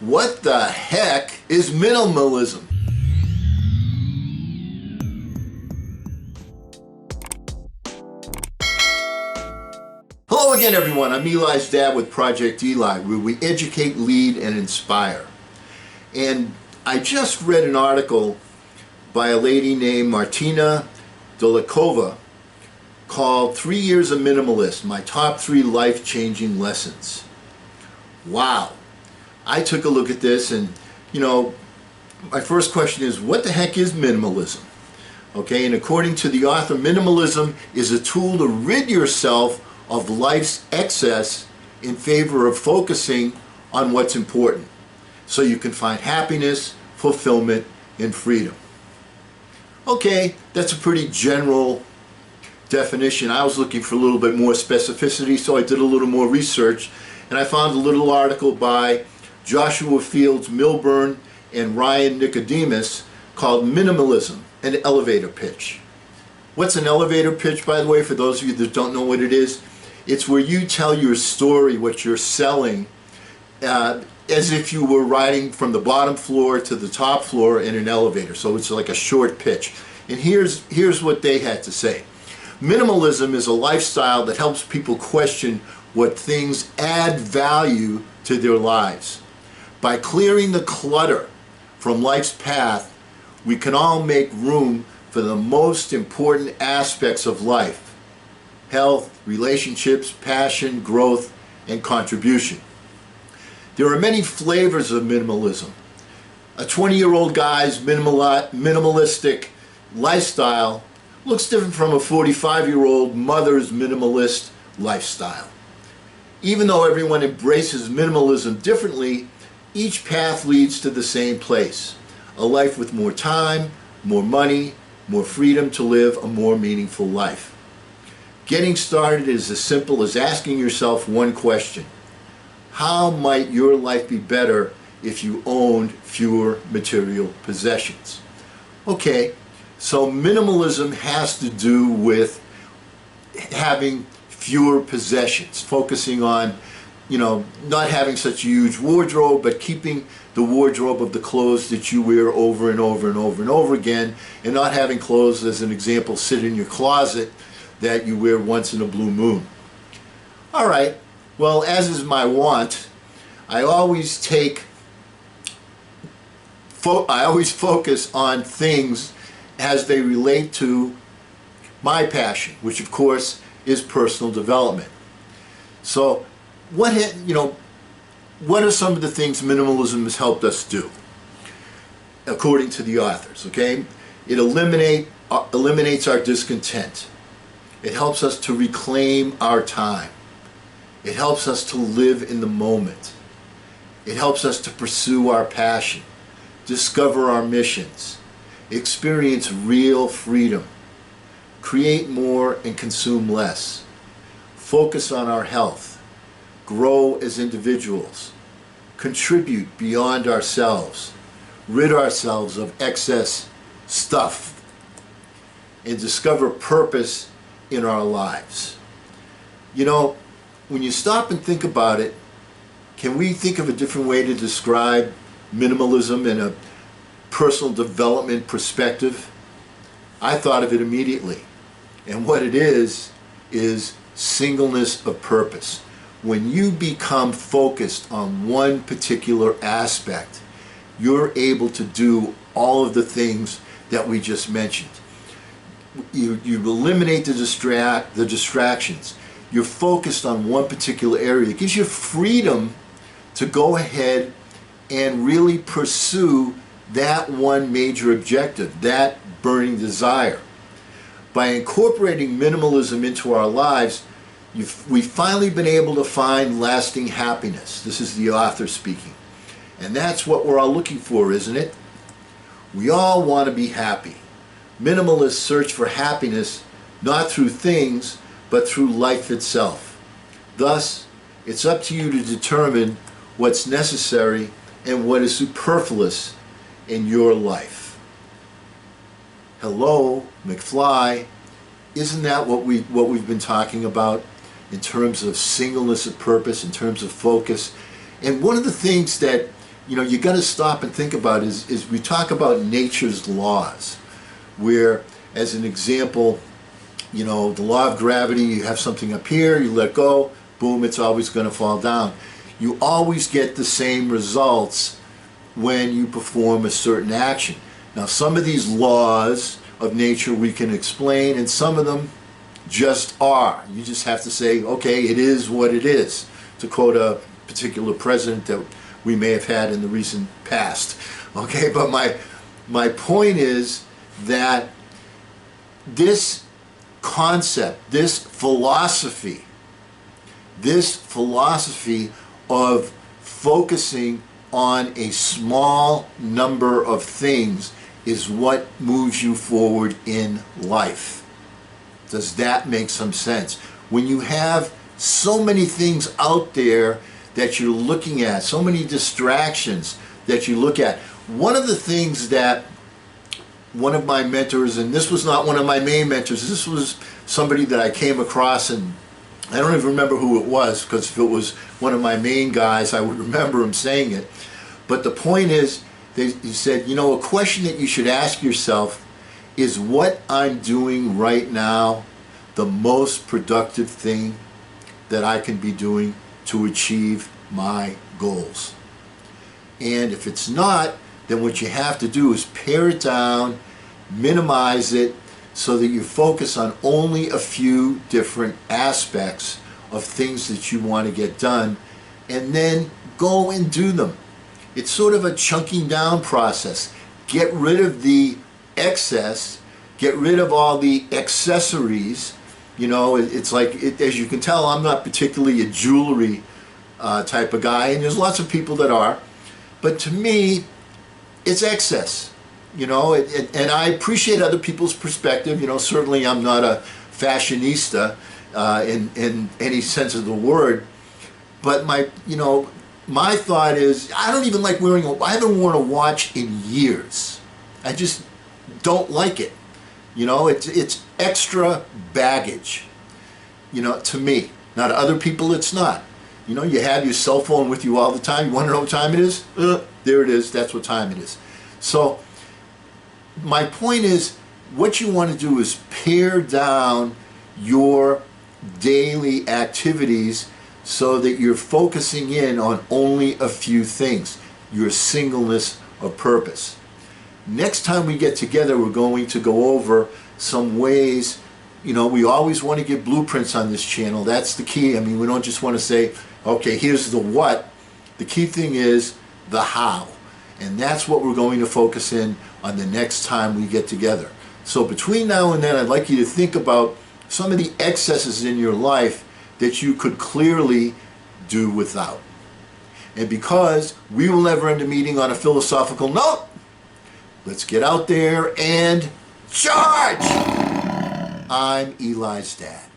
What the heck is minimalism? Hello again, everyone. I'm Eli's dad with Project Eli, where we educate, lead, and inspire. And I just read an article by a lady named Martina Dolikova called 3 Years of Minimalist, My Top 3 Life-Changing Lessons. Wow. I took a look at this and, my first question is, what the heck is minimalism? Okay, and according to the author, minimalism is a tool to rid yourself of life's excess in favor of focusing on what's important, so you can find happiness, fulfillment, and freedom. Okay, that's a pretty general definition. I was looking for a little bit more specificity, so I did a little more research, and I found a little article by Joshua Fields Milburn and Ryan Nicodemus called Minimalism, an Elevator Pitch. What's an elevator pitch, by the way, for those of you that don't know what it is? It's where you tell your story, what you're selling, as if you were riding from the bottom floor to the top floor in an elevator. So it's like a short pitch. And here's what they had to say. Minimalism is a lifestyle that helps people question what things add value to their lives. By clearing the clutter from life's path, we can all make room for the most important aspects of life: health, relationships, passion, growth, and contribution. There are many flavors of minimalism. A 20-year-old guy's minimalistic lifestyle looks different from a 45-year-old mother's minimalist lifestyle. Even though everyone embraces minimalism differently, each path leads to the same place: a life with more time, more money, more freedom to live a more meaningful life. Getting started is as simple as asking yourself one question: how might your life be better if you owned fewer material possessions? Okay, so minimalism has to do with having fewer possessions, focusing on not having such a huge wardrobe, but keeping the wardrobe of the clothes that you wear over and over and over and over again, and not having clothes, as an example, sit in your closet that you wear once in a blue moon. All right, well, as is my wont, I always focus on things as they relate to my passion, which of course is personal development. So what are some of the things minimalism has helped us do, according to the authors? Okay, it eliminates our discontent. It helps us to reclaim our time. It helps us to live in the moment. It helps us to pursue our passion, discover our missions, experience real freedom, create more and consume less, focus on our health, grow as individuals, contribute beyond ourselves, rid ourselves of excess stuff, and discover purpose in our lives. When you stop and think about it, can we think of a different way to describe minimalism in a personal development perspective? I thought of it immediately. And what it is singleness of purpose. When you become focused on one particular aspect, you're able to do all of the things that we just mentioned. You eliminate the distractions. You're focused on one particular area. It gives you freedom to go ahead and really pursue that one major objective, that burning desire. By incorporating minimalism into our lives, we've finally been able to find lasting happiness. This is the author speaking. And that's what we're all looking for, isn't it? We all want to be happy. Minimalists search for happiness not through things, but through life itself. Thus, it's up to you to determine what's necessary and what is superfluous in your life. Hello, McFly. Isn't that what we've been talking about in terms of singleness of purpose, in terms of focus? And one of the things that you got to stop and think about is we talk about nature's laws, where, as an example, the law of gravity, you have something up here, you let go, boom, it's always going to fall down. You always get the same results when you perform a certain action. Now, some of these laws of nature we can explain, and some of them just are. You just have to say, okay, it is what it is, to quote a particular president that we may have had in the recent past. Okay, but my point is that this concept, this philosophy of focusing on a small number of things is what moves you forward in life. Does that make some sense? When you have so many things out there that you're looking at, so many distractions that you look at. One of the things that one of my mentors, and this was not one of my main mentors, this was somebody that I came across, and I don't even remember who it was, because if it was one of my main guys, I would remember him saying it. But the point is, he said, a question that you should ask yourself is, what I'm doing right now the most productive thing that I can be doing to achieve my goals? And if it's not, then what you have to do is pare it down, minimize it, so that you focus on only a few different aspects of things that you want to get done, and then go and do them. It's sort of a chunking down process. Get rid of the excess, get rid of all the accessories. It's like, as you can tell, I'm not particularly a jewelry type of guy, and there's lots of people that are, but to me, it's excess. And I appreciate other people's perspective. Certainly I'm not a fashionista in any sense of the word, but my thought is, I don't even like I haven't worn a watch in years. I just don't like it. It's extra baggage, to me. Now, to other people, it's not. You have your cell phone with you all the time. You want to know what time it is? There it is. That's what time it is. So my point is, what you want to do is pare down your daily activities so that you're focusing in on only a few things, your singleness of purpose. Next time we get together, we're going to go over some ways. We always want to give blueprints on this channel. That's the key. We don't just want to say, okay, here's the what. The key thing is the how. And that's what we're going to focus in on the next time we get together. So between now and then, I'd like you to think about some of the excesses in your life that you could clearly do without. And because we will never end a meeting on a philosophical note, let's get out there and charge! I'm Eli's dad.